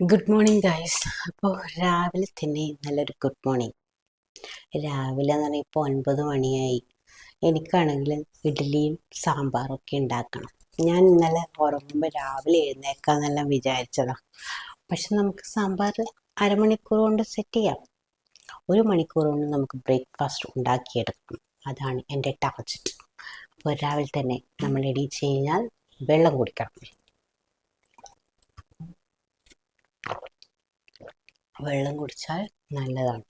Good morning guys. അപ്പോൾ രാവിലെ തന്നെ നല്ലൊരു ഗുഡ് മോർണിംഗ്. രാവിലെ എന്ന് പറഞ്ഞാൽ ഇപ്പോൾ 9 മണിയായി. എനിക്കാണെങ്കിൽ ഇഡ്ഡലിയും സാമ്പാറൊക്കെ ഉണ്ടാക്കണം. ഞാൻ ഇന്നലെ ഉറങ്ങുമ്പോൾ രാവിലെ എഴുന്നേക്കാന്നെല്ലാം വിചാരിച്ചതാണ്. പക്ഷെ നമുക്ക് സാമ്പാർ അരമണിക്കൂർ കൊണ്ട് സെറ്റ് ചെയ്യാം. 1 മണിക്കൂർ കൊണ്ട് നമുക്ക് ബ്രേക്ക്ഫാസ്റ്റ് ഉണ്ടാക്കിയെടുക്കും. അതാണ് എൻ്റെ ടാർഗറ്റ്. അപ്പോൾ രാവിലെ തന്നെ നമ്മൾ എണീച്ച് കഴിഞ്ഞാൽ വെള്ളം കുടിക്കണം. വെള്ളം കുടിച്ചാൽ നല്ലതാണ്.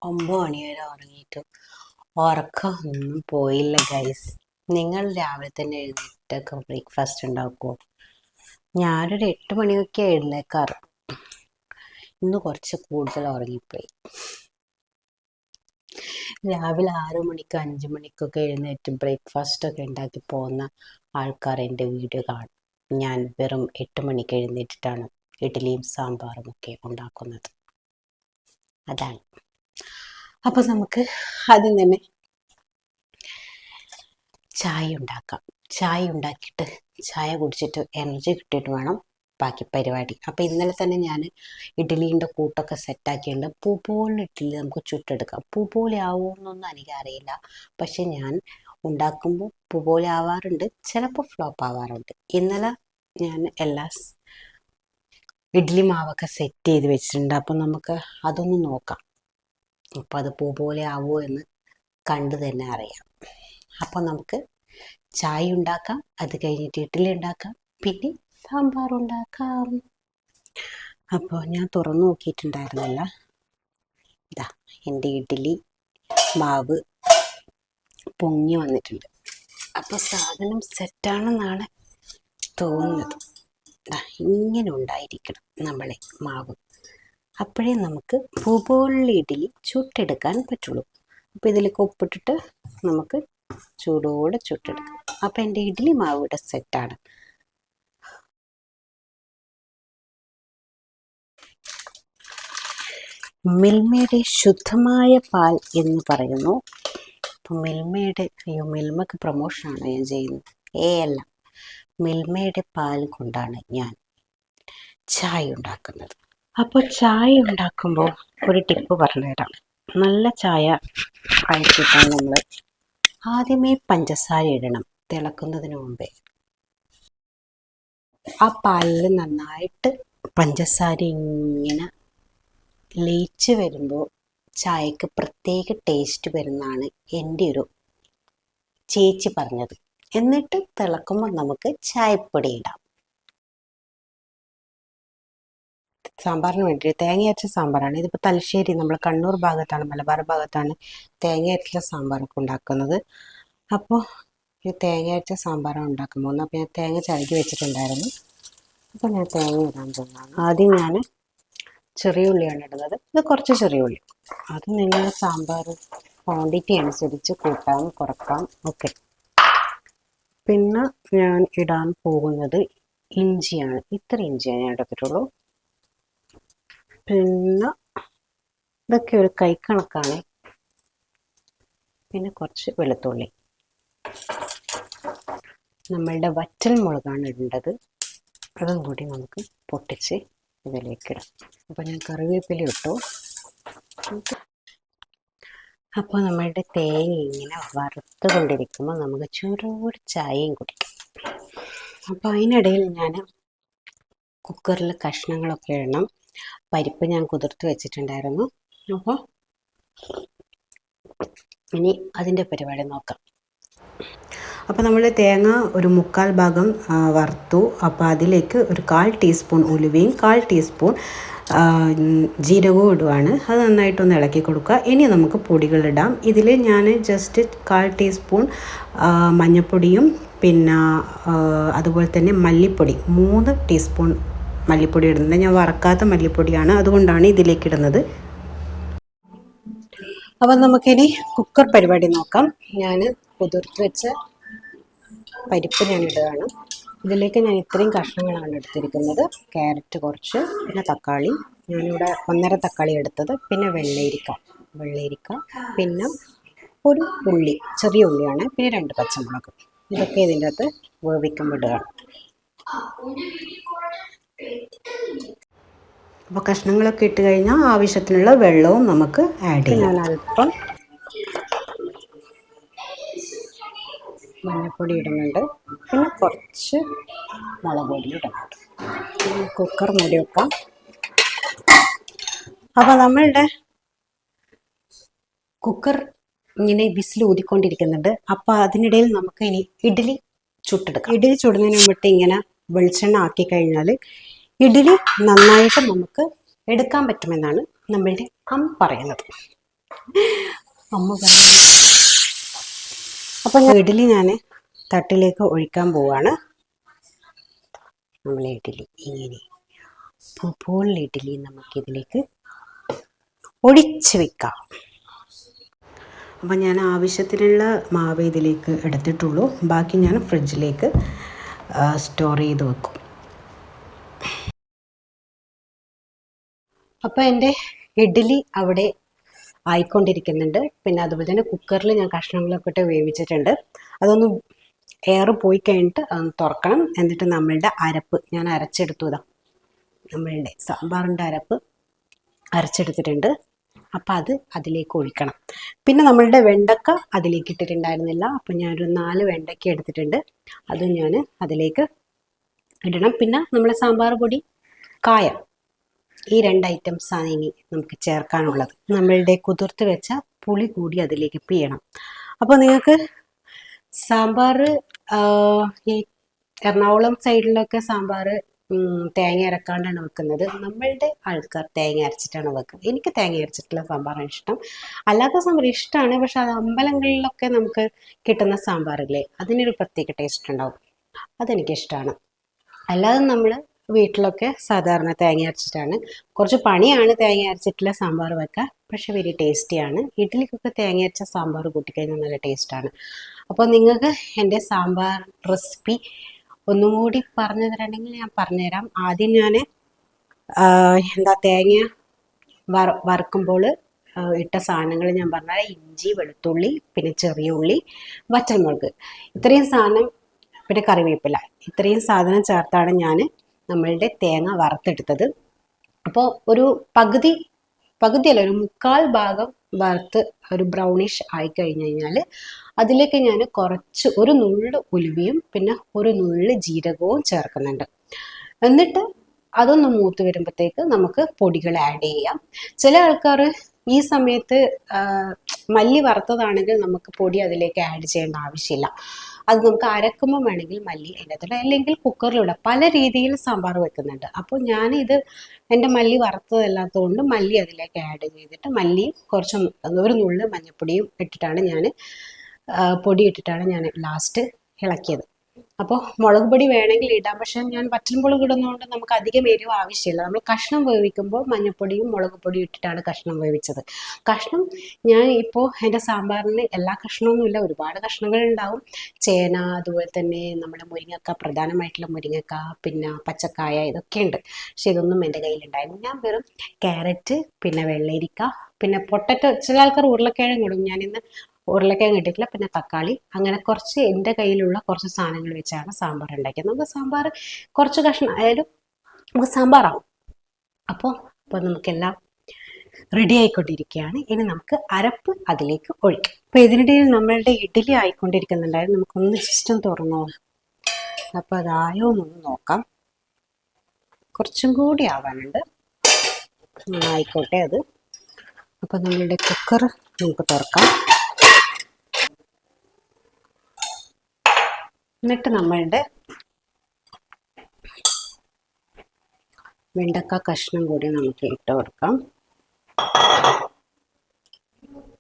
9 മണി വരെ ഉറങ്ങിയിട്ട് ഉറക്കമൊന്നും പോയില്ല ഗൈസ്. നിങ്ങൾ രാവിലെ തന്നെ എഴുന്നേറ്റൊക്കെ ബ്രേക്ക്ഫാസ്റ്റ് ഉണ്ടാക്കുമോ? ഞാനൊരു 8 മണിയൊക്കെ എഴുന്നേക്കാറ്. ഇന്ന് കുറച്ച് കൂടുതൽ ഉറങ്ങിപ്പോയി. രാവിലെ 6 മണിക്ക് 5 മണിക്കൊക്കെ എഴുന്നേറ്റ് ബ്രേക്ക്ഫാസ്റ്റ് ഒക്കെ ഉണ്ടാക്കി പോകുന്ന ആൾക്കാർ എൻ്റെ വീഡിയോ കാണും. ഞാൻ വെറും 8 മണിക്ക് എഴുന്നേറ്റിട്ടാണ് ഇഡ്ഡലിയും സാമ്പാറും ഒക്കെ ഉണ്ടാക്കുന്നത്. അതാണ്. അപ്പോൾ നമുക്ക് ആദ്യം തന്നെ ചായ ഉണ്ടാക്കാം. ചായ ഉണ്ടാക്കിയിട്ട് ചായ കുടിച്ചിട്ട് എനർജി കിട്ടിയിട്ട് വേണം ബാക്കി പരിപാടി. അപ്പോൾ ഇന്നലെ തന്നെ ഞാൻ ഇഡ്ഡലീൻ്റെ കൂട്ടൊക്കെ സെറ്റാക്കിയിട്ടുണ്ട്. പൂ പോലെ ഇഡ്ഡലി നമുക്ക് ചുട്ടെടുക്കാം. പൂ പോലെ ആവുമെന്നൊന്നും എനിക്കറിയില്ല. പക്ഷെ ഞാൻ ഉണ്ടാക്കുമ്പോൾ പൂ പോലെ ആവാറുണ്ട്, ചിലപ്പോൾ ഫ്ലോപ്പ് ആവാറുണ്ട്. ഇന്നലെ ഞാൻ എല്ലാ ഇഡ്ഡലി മാവൊക്കെ സെറ്റ് ചെയ്ത് വെച്ചിട്ടുണ്ട്. അപ്പം നമുക്ക് അതൊന്ന് നോക്കാം. അപ്പം അത് പൂ പോലെ ആവുമോ എന്ന് കണ്ടു തന്നെ അറിയാം. അപ്പോൾ നമുക്ക് ചായ ഉണ്ടാക്കാം, അത് കഴിഞ്ഞിട്ട് ഇഡ്ഡലി ഉണ്ടാക്കാം, പിന്നെ സാമ്പാർ ഉണ്ടാക്കാം. അപ്പോൾ ഞാൻ തുറന്നു നോക്കിയിട്ടുണ്ടായിരുന്നില്ല. ഇതാ എൻ്റെ ഇഡ്ഡലി മാവ് പൊങ്ങി വന്നിട്ടുണ്ട്. അപ്പോൾ സാധനം സെറ്റാണെന്നാണ് തോന്നുന്നത്. ഇങ്ങനെ ഉണ്ടായിരിക്കണം നമ്മളെ മാവ്. അപ്പോഴേ നമുക്ക് പൂ പോലുള്ള ഇഡ്ഡലി ചുട്ടെടുക്കാൻ പറ്റുള്ളൂ. അപ്പോൾ ഇതിലേക്ക് ഉപ്പിട്ടിട്ട് നമുക്ക് ചൂടോടെ ചുട്ടെടുക്കാം. അപ്പം എൻ്റെ ഇഡ്ഡലി മാവ് ഇവിടെ സെറ്റാണ്. മിൽമയുടെ ശുദ്ധമായ പാൽ എന്ന് പറയുന്നു. അപ്പം മിൽമയുടെ മിൽമക്ക് പ്രൊമോഷനാണ് ഞാൻ ചെയ്യുന്നത്. അല്ല, മിൽമയുടെ പാൽ കൊണ്ടാണ് ഞാൻ ചായ ഉണ്ടാക്കുന്നത്. അപ്പോൾ ചായ ഉണ്ടാക്കുമ്പോൾ ഒരു ടിപ്പ് പറഞ്ഞുതരാം. നല്ല ചായ കഴിച്ചിട്ടാണ് നമ്മൾ ആദ്യമേ പഞ്ചസാര ഇടണം തിളക്കുന്നതിന് മുമ്പേ. ആ പാലിൽ നന്നായിട്ട് പഞ്ചസാര ഇങ്ങനെ ലയിച്ച് വരുമ്പോൾ ചായക്ക് പ്രത്യേക ടേസ്റ്റ് വരുന്നതാണ് എൻ്റെ ഒരു ചേച്ചി പറഞ്ഞത്. എന്നിട്ട് തിളക്കുമ്പോൾ നമുക്ക് ചായപ്പൊടി ഇടാം. സാമ്പാറിന് വേണ്ടി തേങ്ങ അരച്ച സാമ്പാറാണ്. ഇതിപ്പോൾ തലശ്ശേരി, നമ്മൾ കണ്ണൂർ ഭാഗത്താണ്, മലബാർ ഭാഗത്താണ് തേങ്ങ അരച്ച സാമ്പാറൊക്കെ ഉണ്ടാക്കുന്നത്. അപ്പോൾ ഈ തേങ്ങ അരച്ച സാമ്പാറാണ് ഉണ്ടാക്കാൻ പോകുന്നത്. അപ്പോൾ ഞാൻ തേങ്ങ ചരക്കി വെച്ചിട്ടുണ്ടായിരുന്നു. അപ്പോൾ ഞാൻ തേങ്ങ ഇടാൻ പോകുന്നതാണ്. ആദ്യം ഞാൻ ചെറിയ ഉള്ളിയാണ് ഇടുന്നത്. ഇത് കുറച്ച് ചെറിയ ഉള്ളി. അത് നിങ്ങളുടെ സാമ്പാർ ക്വാണ്ടിറ്റി അനുസരിച്ച് കൂട്ടാം കുറക്കാം ഒക്കെ. പിന്നെ ഞാൻ ഇടാൻ പോകുന്നത് ഇഞ്ചിയാണ്. ഇത്ര ഇഞ്ചിയാണ് ഞാൻ എടുത്തിട്ടുള്ളൂ. പിന്നെ ഇതൊക്കെ ഒരു കൈക്കണക്കാണ്. പിന്നെ കുറച്ച് വെളുത്തുള്ളി. നമ്മളുടെ വറ്റൽ മുളകാണ് ഇടേണ്ടത്. അതും കൂടി നമുക്ക് പൊട്ടിച്ച് ഇതിലേക്കിടാം. അപ്പോൾ ഞാൻ കറിവേപ്പില ഇട്ടു. അപ്പോൾ നമ്മളുടെ തേങ്ങ ഇങ്ങനെ വറുത്ത് കൊണ്ടിരിക്കുമ്പോൾ നമുക്ക് ചൂടോടെ ചായയും കുടിക്കാം. അപ്പോൾ അതിനിടയിൽ ഞാൻ കുക്കറിൽ കഷ്ണങ്ങളൊക്കെ ഇടണം. പരിപ്പ് ഞാൻ കുതിർത്ത് വെച്ചിട്ടുണ്ടായിരുന്നു. അപ്പോൾ ഇനി അതിൻ്റെ പരിപാടി നോക്കാം. അപ്പോൾ നമ്മൾ തേങ്ങ ഒരു 1/4 ഭാഗം വറുത്തു. അപ്പോൾ അതിലേക്ക് ഒരു 1/4 ടീസ്പൂൺ ഉലുവയും 1/4 ടീസ്പൂൺ ജീരകവും ഇടുവാണ്. അത് നന്നായിട്ടൊന്ന് ഇളക്കി കൊടുക്കുക. ഇനി നമുക്ക് പൊടികളിടാം. ഇതിൽ ഞാൻ ജസ്റ്റ് 1/4 ടീസ്പൂൺ മഞ്ഞൾപ്പൊടിയും പിന്നെ അതുപോലെ തന്നെ മല്ലിപ്പൊടി 3 ടീസ്പൂൺ മല്ലിപ്പൊടി ഇടുന്നത്. ഞാൻ വറക്കാത്ത മല്ലിപ്പൊടിയാണ്, അതുകൊണ്ടാണ് ഇതിലേക്ക് ഇടുന്നത്. അപ്പം നമുക്കിനി കുക്കർ പരിപാടി നോക്കാം. ഞാൻ കുതിർത്ത് വെച്ച പരിപ്പ് ഞാൻ ഇടുകയാണ്. ഇതിലേക്ക് ഞാൻ ഇത്രയും കഷ്ണങ്ങളാണ് എടുത്തിരിക്കുന്നത്. ക്യാരറ്റ് കുറച്ച്, പിന്നെ തക്കാളി, ഞാനിവിടെ 1.5 തക്കാളി എടുത്തത്, പിന്നെ വെള്ളരിക്ക, പിന്നെ ഒരു ഉള്ളി, ചെറിയ ഉള്ളിയാണ്, പിന്നെ 2 പച്ചമുളക്. ഇതൊക്കെ ഇതിൻ്റെ അകത്ത് വേവിക്കുമ്പോൾ ഇടുകയാണ്. അപ്പോൾ കഷ്ണങ്ങളൊക്കെ ഇട്ട് കഴിഞ്ഞാൽ ആവശ്യത്തിനുള്ള വെള്ളവും നമുക്ക് ആഡ് ചെയ്യാം. ഞാൻ അല്പം മഞ്ഞൾപ്പൊടി ഇടുന്നുണ്ട്, പിന്നെ കുറച്ച് മുളക് പൊടി ഇടുന്നുണ്ട്. കുക്കർ മൂടി വെക്കാം. അപ്പോൾ നമ്മളുടെ കുക്കർ ഇങ്ങനെ വിസിൽ ഊതിക്കൊണ്ടിരിക്കുന്നുണ്ട്. അപ്പോൾ അതിനിടയിൽ നമുക്ക് ഇനി ഇഡ്ഡലി ചുട്ടെടുക്കാം. ഇഡ്ഡലി ചുടുന്നതിന് മുമ്പിട്ട് ഇങ്ങനെ വെളിച്ചെണ്ണ ആക്കി കഴിഞ്ഞാൽ ഇഡ്ഡലി നന്നായിട്ട് നമുക്ക് എടുക്കാൻ പറ്റുമെന്നാണ് നമ്മളുടെ അമ്മ പറയുന്നത്. അപ്പം ഇഡ്ഡലി ഞാൻ തട്ടിലേക്ക് ഒഴിക്കാൻ പോവാണ്. നമ്മളെ ഇഡ്ഡലി ഇങ്ങനെ പൂപ്പുള്ള ഇഡ്ഡലി നമുക്കിതിലേക്ക് ഒഴിച്ച് വെക്കാം. അപ്പം ഞാൻ ആവശ്യത്തിനുള്ള മാവ് ഇതിലേക്ക് എടുത്തിട്ടുള്ളൂ. ബാക്കി ഞാൻ ഫ്രിഡ്ജിലേക്ക് സ്റ്റോർ ചെയ്ത് വെക്കും. അപ്പോൾ എൻ്റെ ഇഡ്ഡലി അവിടെ ആയിക്കൊണ്ടിരിക്കുന്നുണ്ട്. പിന്നെ അതുപോലെ തന്നെ കുക്കറിൽ ഞാൻ കഷ്ണങ്ങളൊക്കെ ഇട്ട് വേവിച്ചിട്ടുണ്ട്. അതൊന്ന് എയർ പോയി കഴിഞ്ഞിട്ട് അതൊന്ന് തുറക്കണം. എന്നിട്ട് നമ്മളുടെ അരപ്പ് ഞാൻ അരച്ചെടുത്തതാ, നമ്മളുടെ സാമ്പാറിൻ്റെ അരപ്പ് അരച്ചെടുത്തിട്ടുണ്ട്. അപ്പം അത് അതിലേക്ക് ഒഴിക്കണം. പിന്നെ നമ്മളുടെ വെണ്ടക്ക അതിലേക്ക് ഇട്ടിട്ടുണ്ടായിരുന്നില്ല. അപ്പം ഞാനൊരു 4 വെണ്ടയ്ക്ക എടുത്തിട്ടുണ്ട്, അതും ഞാൻ അതിലേക്ക് ഇടണം. പിന്നെ നമ്മളെ സാമ്പാർ പൊടി, കായം, ഈ 2 ഐറ്റംസാണ് ഇനി നമുക്ക് ചേർക്കാനുള്ളത്. നമ്മളുടെ കുതിർത്ത് വെച്ച പുളി കൂടി അതിലേക്ക് പിഴിയണം. അപ്പോൾ നിങ്ങൾക്ക് സാമ്പാർ ഈ എറണാകുളം സൈഡിലൊക്കെ സാമ്പാർ തേങ്ങ അരക്കാണ്ടാണ് വെക്കുന്നത്. നമ്മളുടെ ആൾക്കാർ തേങ്ങ അരച്ചിട്ടാണ് വെക്കുന്നത്. എനിക്ക് തേങ്ങ അരച്ചിട്ടുള്ള സാമ്പാറാണ് ഇഷ്ടം. അല്ലാത്ത സാമ്പാർ ഇഷ്ടമാണ്, പക്ഷെ അത് അമ്പലങ്ങളിലൊക്കെ നമുക്ക് കിട്ടുന്ന സാമ്പാറില്ലേ, അതിനൊരു പ്രത്യേക ടേസ്റ്റ് ഉണ്ടാവും. അതെനിക്കിഷ്ടമാണ്. അല്ലാതെ നമ്മൾ വീട്ടിലൊക്കെ സാധാരണ തേങ്ങ അരച്ചിട്ടാണ്. കുറച്ച് പണിയാണ് തേങ്ങ അരച്ചിട്ടുള്ള സാമ്പാർ വെക്കാൻ, പക്ഷെ വെരി ടേസ്റ്റിയാണ്. ഇഡ്ഡലിക്കൊക്കെ തേങ്ങ അരച്ച സാമ്പാർ കൂട്ടിക്കഴിഞ്ഞാൽ നല്ല ടേസ്റ്റാണ്. അപ്പോൾ നിങ്ങൾക്ക് എൻ്റെ സാമ്പാർ റെസിപ്പി ഒന്നും കൂടി പറഞ്ഞു തരണമെങ്കിൽ ഞാൻ പറഞ്ഞുതരാം. ആദ്യം ഞാൻ തേങ്ങ വറുക്കുമ്പോൾ ഇട്ട സാധനങ്ങൾ ഞാൻ പറഞ്ഞാൽ ഇഞ്ചി, വെളുത്തുള്ളി, പിന്നെ ചെറിയ ഉള്ളി, വറ്റൽമുളക്, ഇത്രയും സാധനം, പിന്നെ കറിവേപ്പില, ഇത്രയും സാധനം ചേർത്താണ് ഞാൻ നമ്മളുടെ തേങ്ങ വറുത്തെടുത്തത്. അപ്പോൾ ഒരു പകുതിയല്ല, ഒരു 1/4 ഭാഗം വറുത്ത് ഒരു ബ്രൗണിഷ് ആയി കഴിഞ്ഞ് കഴിഞ്ഞാൽ അതിലേക്ക് ഞാൻ ഒരു നുള്ള് ഉലുവയും പിന്നെ ഒരു നുള്ള് ജീരകവും ചേർക്കുന്നുണ്ട്. എന്നിട്ട് അതൊന്ന് മൂത്ത് വരുമ്പോഴത്തേക്ക് നമുക്ക് പൊടികൾ ആഡ് ചെയ്യാം. ചില ആൾക്കാർ ഈ സമയത്ത് മല്ലി വറുത്തതാണെങ്കിൽ നമുക്ക് പൊടി അതിലേക്ക് ആഡ് ചെയ്യേണ്ട ആവശ്യമില്ല. അത് നമുക്ക് അരക്കുമ്പോൾ വേണമെങ്കിൽ മല്ലി അതിനകത്ത്, അല്ലെങ്കിൽ കുക്കറിലിടാം. പല രീതിയിൽ സാമ്പാർ വെക്കുന്നുണ്ട്. അപ്പോൾ ഞാനിത് എൻ്റെ മല്ലി വറുത്തതല്ലാത്തതുകൊണ്ട് മല്ലി അതിലേക്ക് ആഡ് ചെയ്തിട്ട് മല്ലിയും ഒരു നുള്ള് മഞ്ഞൾപ്പൊടിയും ഇട്ടിട്ടാണ് ഞാൻ പൊടി ഇട്ടിട്ടാണ് ഞാൻ ലാസ്റ്റ് ഇളക്കിയത്. അപ്പോൾ മുളക് പൊടി വേണമെങ്കിൽ ഇടാം, പക്ഷെ ഞാൻ വറ്റൽമുളക് ഇടുന്നതുകൊണ്ട് നമുക്ക് അധികം എരിവ് ആവശ്യമില്ല. നമ്മൾ കഷ്ണം വേവിക്കുമ്പോൾ മഞ്ഞൾപ്പൊടിയും മുളക് പൊടിയും ഇട്ടിട്ടാണ് കഷ്ണം വേവിച്ചത്. കഷ്ണം ഞാൻ ഇപ്പോൾ എൻ്റെ സാമ്പാറിന് എല്ലാ കഷ്ണമൊന്നുമില്ല, ഒരുപാട് കഷ്ണങ്ങൾ ഉണ്ടാവും. ചേന, അതുപോലെ തന്നെ നമ്മുടെ മുരിങ്ങക്ക, പ്രധാനമായിട്ടുള്ള മുരിങ്ങക്ക, പിന്നെ പച്ചക്കായ, ഇതൊക്കെ ഉണ്ട്. പക്ഷെ ഇതൊന്നും എൻ്റെ കയ്യിലുണ്ടായിരുന്നു. ഞാൻ വെറും ക്യാരറ്റ്, പിന്നെ വെള്ളരിക്ക, പിന്നെ പൊട്ടറ്റോ, ചില ആൾക്കാർ ഉരുളക്കിഴങ്ങ് ഇടും. ഞാനിന്ന് ഉരുളക്കിഴങ്ങ് ഇട്ടിട്ടില്ല. പിന്നെ തക്കാളി, അങ്ങനെ കുറച്ച് എൻ്റെ കയ്യിലുള്ള കുറച്ച് സാധനങ്ങൾ വെച്ചാണ് സാമ്പാർ ഉണ്ടാക്കിയത്. നമുക്ക് സാമ്പാർ കുറച്ച് കഷ്ണം ആയാലും നമുക്ക് സാമ്പാറാവും. അപ്പോൾ നമുക്കെല്ലാം റെഡി ആയിക്കൊണ്ടിരിക്കുകയാണ്. ഇനി നമുക്ക് അരപ്പ് അതിലേക്ക് ഒഴിക്കാം. അപ്പോൾ ഇതിനിടയിൽ നമ്മളുടെ ഇഡ്ഡലി ആയിക്കൊണ്ടിരിക്കുന്നുണ്ടായിരുന്നു. നമുക്കൊന്ന് സിസ്റ്റം തുറന്നോ, അപ്പോൾ അതായോ എന്നൊന്ന് നോക്കാം. കുറച്ചും കൂടി ആവാനുണ്ട്, ആയിക്കോട്ടെ അത്. അപ്പോൾ നമ്മളുടെ കുക്കർ നമുക്ക് തുറക്കാം. എന്നിട്ട് നമ്മളുടെ വെണ്ടക്ക കഷ്ണം കൂടി നമുക്ക് ഇട്ട് കൊടുക്കാം.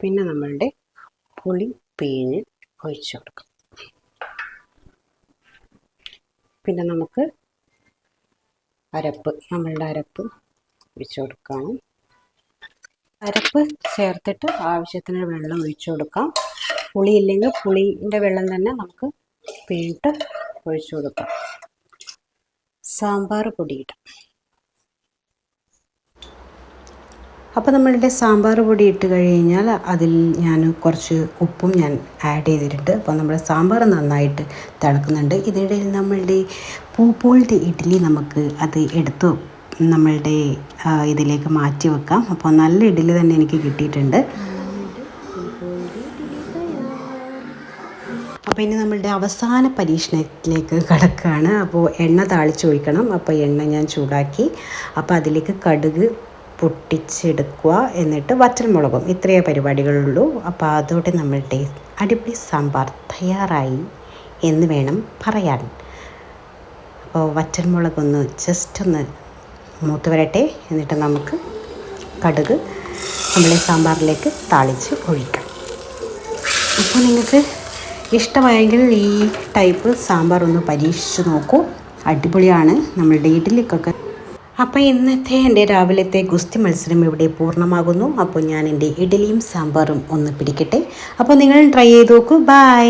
പിന്നെ നമ്മളുടെ പുളി പിഴിഞ്ഞ് ഒഴിച്ചു കൊടുക്കാം. പിന്നെ നമുക്ക് നമ്മളുടെ അരപ്പ് ഒഴിച്ചു കൊടുക്കാം. അരപ്പ് ചേർത്തിട്ട് ആവശ്യത്തിന് വെള്ളം ഒഴിച്ചു കൊടുക്കാം. പുളി ഇല്ലെങ്കിൽ പുളിൻ്റെ വെള്ളം തന്നെ നമുക്ക് പിഴിഞ്ഞിട്ട് ഒഴിച്ചു കൊടുക്കാം. സാമ്പാർ പൊടി ഇടാം. അപ്പോൾ നമ്മളുടെ സാമ്പാർ പൊടി ഇട്ട് കഴിഞ്ഞാൽ അതിൽ ഞാൻ കുറച്ച് ഉപ്പും ഞാൻ ആഡ് ചെയ്തിട്ടുണ്ട്. അപ്പോൾ നമ്മുടെ സാമ്പാർ നന്നായിട്ട് തിളക്കുന്നുണ്ട്. ഇതിനിടയിൽ നമ്മളുടെ പൂപ്പോളുടെ ഇഡ്ഡലി നമുക്ക് അത് എടുത്ത് നമ്മളുടെ ഇതിലേക്ക് മാറ്റി വെക്കാം. അപ്പോൾ നല്ല ഇഡ്ഡലി തന്നെ എനിക്ക് കിട്ടിയിട്ടുണ്ട്. അപ്പോൾ ഇനി നമ്മളുടെ അവസാന പരീക്ഷണത്തിലേക്ക് കടക്കുകയാണ്. അപ്പോൾ എണ്ണ താളിച്ച് ഒഴിക്കണം. അപ്പോൾ എണ്ണ ഞാൻ ചൂടാക്കി. അപ്പോൾ അതിലേക്ക് കടുക് പൊട്ടിച്ചെടുക്കുക, എന്നിട്ട് വറ്റൽമുളകും, ഇത്രയേ പരിപാടികളുള്ളൂ. അപ്പോൾ അതോടെ നമ്മളുടെ അടിപൊളി സാമ്പാർ തയ്യാറായി എന്ന് വേണം പറയാൻ. അപ്പോൾ വറ്റൽമുളകൊന്ന് ജസ്റ്റ് ഒന്ന് മൂത്ത് വരട്ടെ, എന്നിട്ട് നമുക്ക് കടുക് നമ്മളെ സാമ്പാറിലേക്ക് താളിച്ച് ഒഴിക്കാം. അപ്പോൾ നിങ്ങൾക്ക് ഇഷ്ടമായെങ്കിൽ ഈ ടൈപ്പ് സാമ്പാർ ഒന്ന് പരീക്ഷിച്ച് നോക്കൂ, അടിപൊളിയാണ് നമ്മളുടെ ഇഡ്ഡലിക്കൊക്കെ. അപ്പോൾ ഇന്നത്തെ എൻ്റെ രാവിലത്തെ ഗുസ്തി മത്സരം ഇവിടെ പൂർണ്ണമാകുന്നു. അപ്പോൾ ഞാൻ എൻ്റെ ഇഡ്ഡലിയും സാമ്പാറും ഒന്ന് പിടിക്കട്ടെ. അപ്പോൾ നിങ്ങൾ ട്രൈ ചെയ്ത് നോക്കൂ. ബൈ.